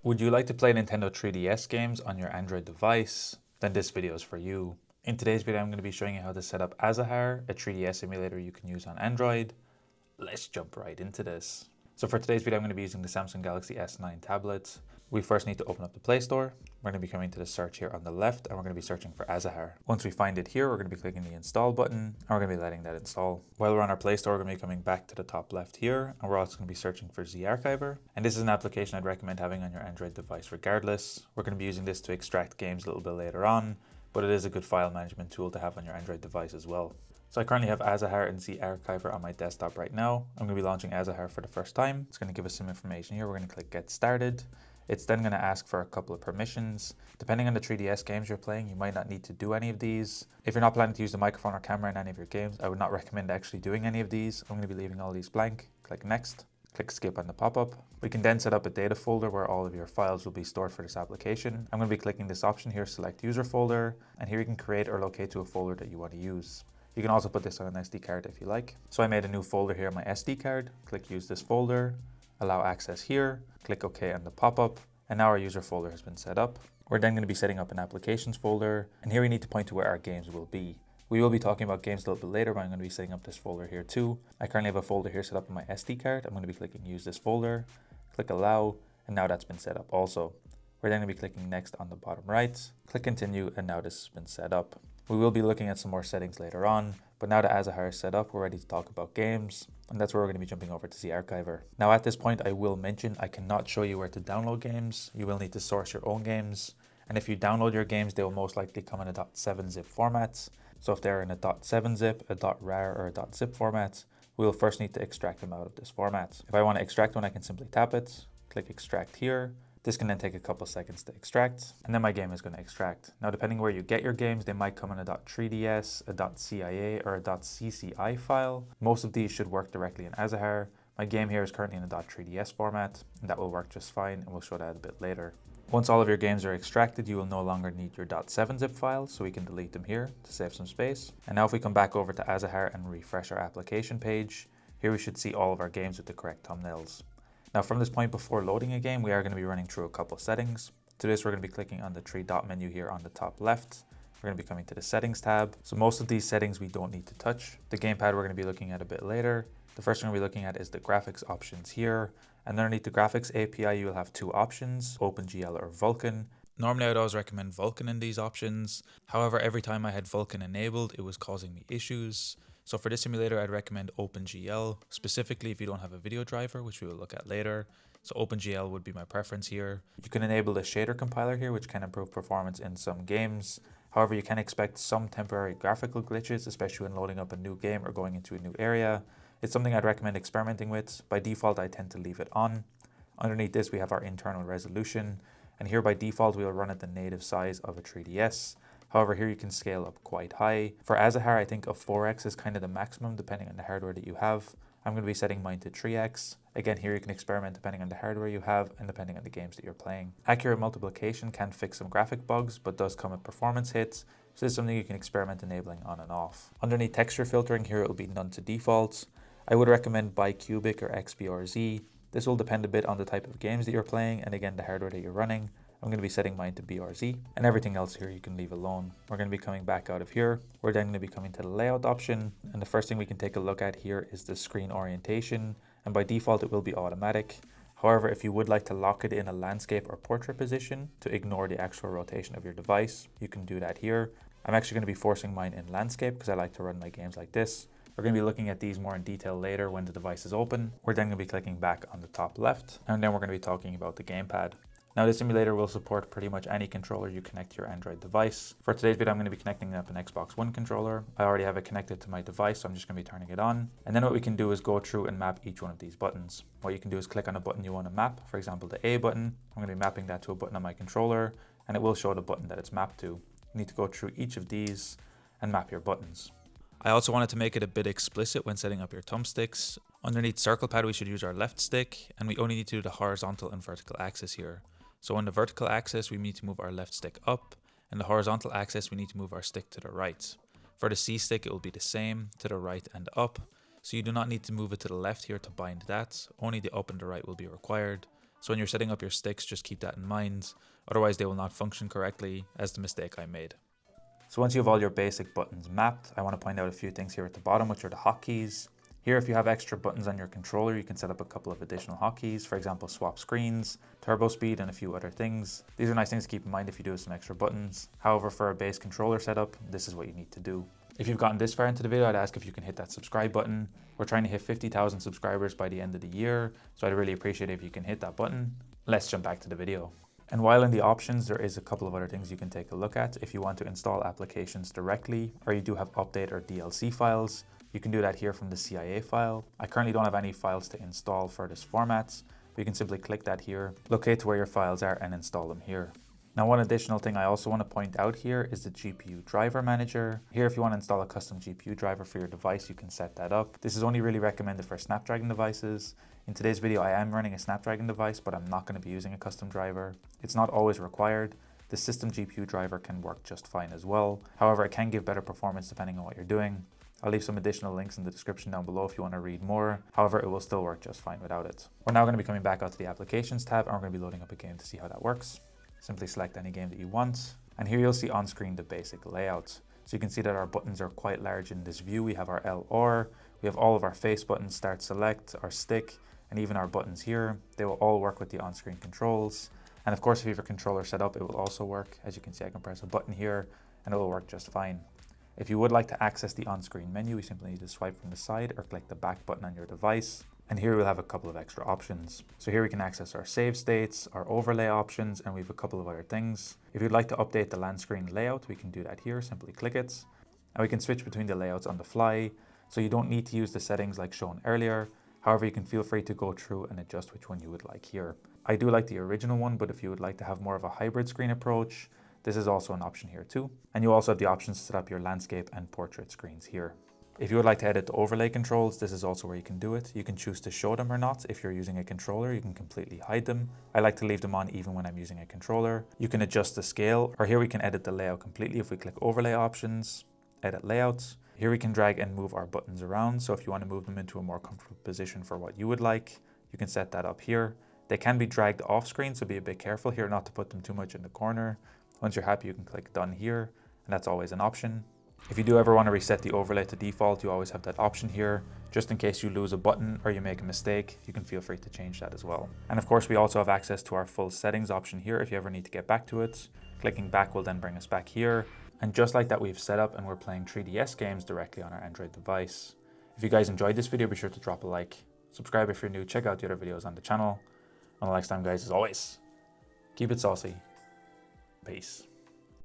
Would you like to play Nintendo 3DS games on your Android device? Then this video is for you. In today's video, I'm going to be showing you how to set up Azahar, a 3DS emulator you can use on Android. Let's jump right into this. So for today's video, I'm going to be using the Samsung Galaxy S9 tablet. We first need to open up the Play Store. We're going to be coming to the search here on the left, and we're going to be searching for Azahar. Once we find it here, we're going to be clicking the install button, and we're going to be letting that install. While we're on our Play Store, we're going to be coming back to the top left here, and we're also going to be searching for ZArchiver. And this is an application I'd recommend having on your Android device regardless. We're going to be using this to extract games a little bit later on, but it is a good file management tool to have on your Android device as well. So I currently have Azahar and ZArchiver on my desktop right now. I'm going to be launching Azahar for the first time. It's going to give us some information here. We're going to click Get Started. It's then going to ask for a couple of permissions. Depending on the 3DS games you're playing, you might not need to do any of these. If you're not planning to use the microphone or camera in any of your games, I would not recommend actually doing any of these. I'm going to be leaving all these blank. Click Next. Click Skip on the pop-up. We can then set up a data folder where all of your files will be stored for this application. I'm going to be clicking this option here, Select User Folder, and here you can create or locate to a folder that you want to use. You can also put this on an SD card if you like. So I made a new folder here on my SD card. Click Use this folder, allow access here, click OK on the pop-up, and now our user folder has been set up. We're then going to be setting up an applications folder, and here we need to point to where our games will be. We will be talking about games a little bit later, but I'm going to be setting up this folder here too. I currently have a folder here set up on my SD card. I'm going to be clicking Use this folder, click Allow, and now that's been set up also. We're then going to be clicking Next on the bottom right, click Continue, and now this has been set up. We will be looking at some more settings later on, but now that Azahar is set up, we're ready to talk about games, and that's where we're going to be jumping over to ZArchiver. Now at this point, I will mention I cannot show you where to download games. You will need to source your own games, and if you download your games, they will most likely come in a .7-zip format. So if they're in a .7-zip, a .rar, or a .zip format, we will first need to extract them out of this format. If I want to extract one, I can simply tap it, click Extract here. This can then take a couple seconds to extract, and then my game is going to extract. Now, depending where you get your games, they might come in a .3ds, a .cia, or a .cci file. Most of these should work directly in Azahar. My game here is currently in a .3ds format, and that will work just fine, and we'll show that a bit later. Once all of your games are extracted, you will no longer need your .7-zip files, so we can delete them here to save some space. And now if we come back over to Azahar and refresh our application page, here we should see all of our games with the correct thumbnails. Now from this point before loading a game, we are going to be running through a couple of settings. To this, we're going to be clicking on the three dot menu here on the top left. We're going to be coming to the settings tab. So most of these settings we don't need to touch. The gamepad we're going to be looking at a bit later. The first thing we're going to be looking at is the graphics options here. And underneath the graphics API, you will have two options, OpenGL or Vulkan. Normally, I'd always recommend Vulkan in these options. However, every time I had Vulkan enabled, it was causing me issues. So for this simulator, I'd recommend OpenGL, specifically if you don't have a video driver, which we will look at later. So OpenGL would be my preference here. You can enable the shader compiler here, which can improve performance in some games. However, you can expect some temporary graphical glitches, especially when loading up a new game or going into a new area. It's something I'd recommend experimenting with. By default, I tend to leave it on. Underneath this, we have our internal resolution. And here by default, we'll run at the native size of a 3DS. However, here you can scale up quite high. For Azahar, I think a 4x is kind of the maximum depending on the hardware that you have. I'm going to be setting mine to 3x. Again, here you can experiment depending on the hardware you have and depending on the games that you're playing. Accurate multiplication can fix some graphic bugs, but does come with performance hits. So this is something you can experiment enabling on and off. Underneath texture filtering here, it will be none to default. I would recommend bicubic or XBRZ. This will depend a bit on the type of games that you're playing and again, the hardware that you're running. I'm going to be setting mine to BRZ, and everything else here you can leave alone. We're going to be coming back out of here. We're then going to be coming to the layout option, and the first thing we can take a look at here is the screen orientation, and by default it will be automatic. However, if you would like to lock it in a landscape or portrait position to ignore the actual rotation of your device, you can do that here. I'm actually going to be forcing mine in landscape because I like to run my games like this. We're going to be looking at these more in detail later when the device is open. We're then going to be clicking back on the top left, and then we're going to be talking about the gamepad. Now this simulator will support pretty much any controller you connect to your Android device. For today's video, I'm going to be connecting up an Xbox One controller. I already have it connected to my device, so I'm just going to be turning it on. And then what we can do is go through and map each one of these buttons. What you can do is click on a button you want to map, for example, the A button. I'm going to be mapping that to a button on my controller, and it will show the button that it's mapped to. You need to go through each of these and map your buttons. I also wanted to make it a bit explicit when setting up your thumbsticks. Underneath circle pad, we should use our left stick, and we only need to do the horizontal and vertical axis here. So on the vertical axis, we need to move our left stick up, and the horizontal axis, we need to move our stick to the right. For the C stick, it will be the same, to the right and up. So you do not need to move it to the left here to bind that. Only the up and the right will be required. So when you're setting up your sticks, just keep that in mind. Otherwise they will not function correctly, as the mistake I made. So once you have all your basic buttons mapped, I want to point out a few things here at the bottom, which are the hotkeys. Here, if you have extra buttons on your controller, you can set up a couple of additional hotkeys, for example, swap screens, turbo speed, and a few other things. These are nice things to keep in mind if you do have some extra buttons. However, for a base controller setup, this is what you need to do. If you've gotten this far into the video, I'd ask if you can hit that subscribe button. We're trying to hit 50,000 subscribers by the end of the year, so I'd really appreciate it if you can hit that button. Let's jump back to the video. And while in the options, there is a couple of other things you can take a look at. If you want to install applications directly, or you do have update or DLC files, you can do that here from the CIA file. I currently don't have any files to install for this format, but you can simply click that here, locate to where your files are, and install them here. Now, one additional thing I also want to point out here is the GPU driver manager. Here, if you want to install a custom GPU driver for your device, you can set that up. This is only really recommended for Snapdragon devices. In today's video, I am running a Snapdragon device, but I'm not going to be using a custom driver. It's not always required. The system GPU driver can work just fine as well. However, it can give better performance depending on what you're doing. I'll leave some additional links in the description down below if you want to read more. However, it will still work just fine without it. We're now going to be coming back out to the applications tab, and we're going to be loading up a game to see how that works. Simply select any game that you want. And here you'll see on screen the basic layout. So you can see that our buttons are quite large in this view. We have our LR, we have all of our face buttons, start, select, our stick, and even our buttons here. They will all work with the on-screen controls. And of course, if you have a controller set up, it will also work. As you can see, I can press a button here and it will work just fine. If you would like to access the on-screen menu, you simply need to swipe from the side or click the back button on your device. And here we'll have a couple of extra options. So here we can access our save states, our overlay options, and we have a couple of other things. If you'd like to update the land screen layout, we can do that here, simply click it. And we can switch between the layouts on the fly. So you don't need to use the settings like shown earlier. However, you can feel free to go through and adjust which one you would like here. I do like the original one, but if you would like to have more of a hybrid screen approach, this is also an option here too. And you also have the options to set up your landscape and portrait screens here. If you would like to edit the overlay controls, this is also where you can do it. You can choose to show them or not. If you're using a controller, you can completely hide them. I like to leave them on even when I'm using a controller. You can adjust the scale, or here we can edit the layout completely if we click overlay options, edit layouts. Here we can drag and move our buttons around. So if you want to move them into a more comfortable position for what you would like, you can set that up here. They can be dragged off screen, so be a bit careful here not to put them too much in the corner. Once you're happy, you can click done here, and that's always an option. If you do ever want to reset the overlay to default, you always have that option here. Just in case you lose a button or you make a mistake, you can feel free to change that as well. And of course, we also have access to our full settings option here if you ever need to get back to it. Clicking back will then bring us back here. And just like that, we've set up and we're playing 3DS games directly on our Android device. If you guys enjoyed this video, be sure to drop a like. Subscribe if you're new, check out the other videos on the channel. Until next time, guys, as always, keep it saucy. Peace.